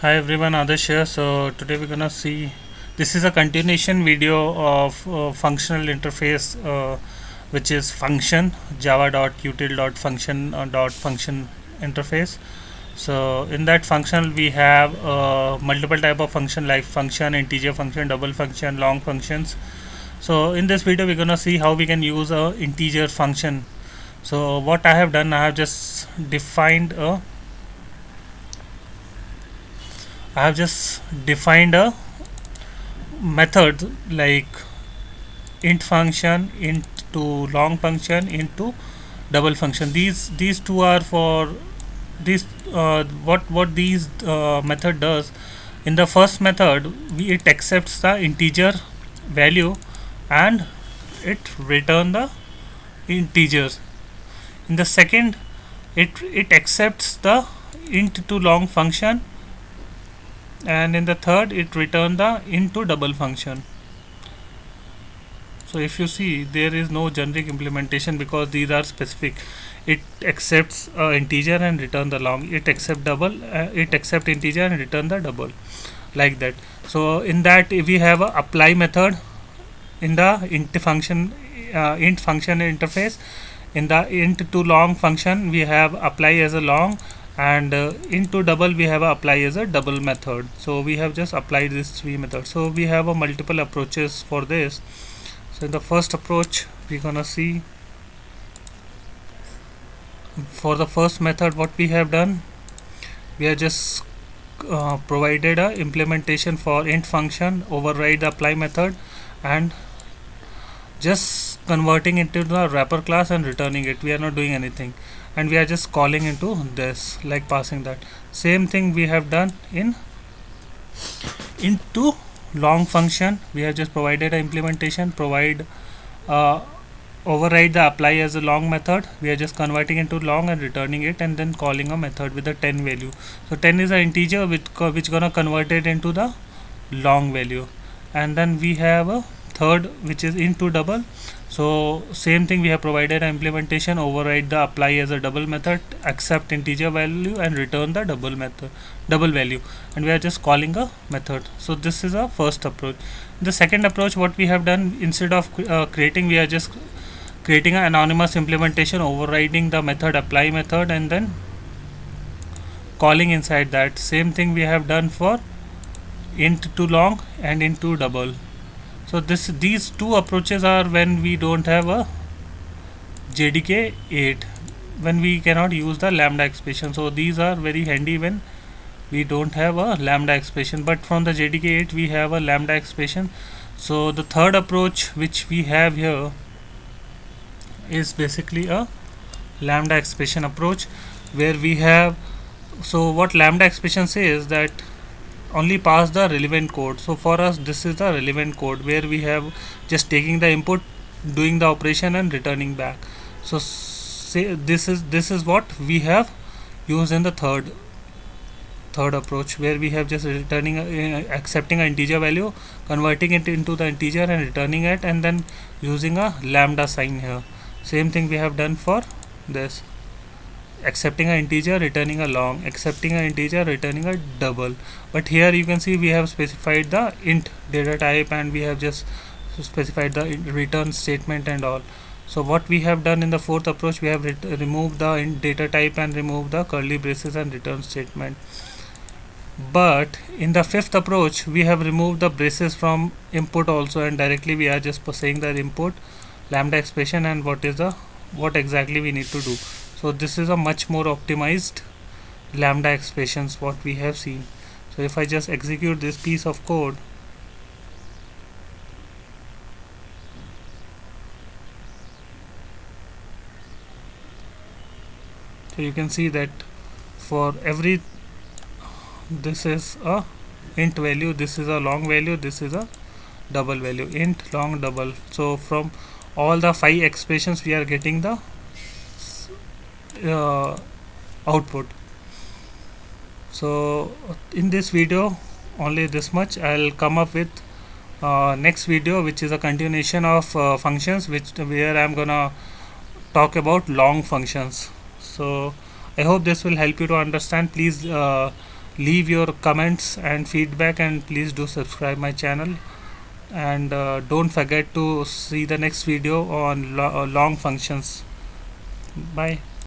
Hi everyone, Adarsh here. So today we're gonna see, this is a continuation video of functional interface, which is function java.util.function .function interface. So in that function we have multiple type of function like function, integer function, double function, long functions. So in this video we're gonna see how we can use a integer function. So what I have done, I have just defined a method like int function, into long function, into double function. These two are for this. What these method does, in the first method it accepts the integer value and it return the integers. In the second, it accepts the int to long function, and in the third it return the into double function. So if you see, there is no generic implementation because these are specific. It accepts integer and return the long, it accept integer and return the double, like that. So in that we have a apply method in the int function interface. In the int to long function we have apply as a long, and into double we have a apply as a double method. So we have just applied these three methods. So we have a multiple approaches for this. So in the first approach we're gonna see, for the first method what we have done, we have just provided a implementation for int function, override the apply method and just converting into the wrapper class and returning it. We are not doing anything, and we are just calling into this, like passing that. Same thing we have done into long function. We have just provided an implementation, override the apply as a long method. We are just converting into long and returning it, and then calling a method with the 10 value. So 10 is an integer which gonna convert it into the long value. And then we have a third which is into double. So same thing, we have provided an implementation, override the apply as a double method, accept integer value and return the double value, and we are just calling a method. So this is a first approach. The second approach, what we have done, instead of creating, we are just creating an anonymous implementation, overriding the method apply method and then calling inside that. Same thing we have done for int to long and into double. So these two approaches are when we don't have a JDK8, when we cannot use the lambda expression. So these are very handy when we don't have a lambda expression, but from the JDK8 we have a lambda expression. So the third approach which we have here is basically a lambda expression approach, where we have, so what lambda expression says that only pass the relevant code. So for us this is the relevant code, where we have just taking the input, doing the operation and returning back. So say this is what we have used in the third approach, where we have just returning accepting an integer value, converting it into the integer and returning it, and then using a lambda sign here. Same thing we have done for this, accepting an integer, returning a long, accepting an integer, returning a double. But here you can see we have specified the int data type, and we have just specified the return statement and all. So what we have done in the fourth approach, we have removed the int data type and removed the curly braces and return statement. But in the fifth approach we have removed the braces from input also, and directly we are just saying that input lambda expression and what exactly we need to do. So this is a much more optimized lambda expressions what we have seen. So if I just execute this piece of code, so you can see that for every, this is a int value, this is a long value, this is a double value, int, long, double. So from all the 5 expressions we are getting the output. So in this video only this much. I'll come up with next video, which is a continuation of functions, where I'm gonna talk about long functions. So I hope this will help you to understand. Please leave your comments and feedback, and please do subscribe my channel, and don't forget to see the next video on long functions. Bye.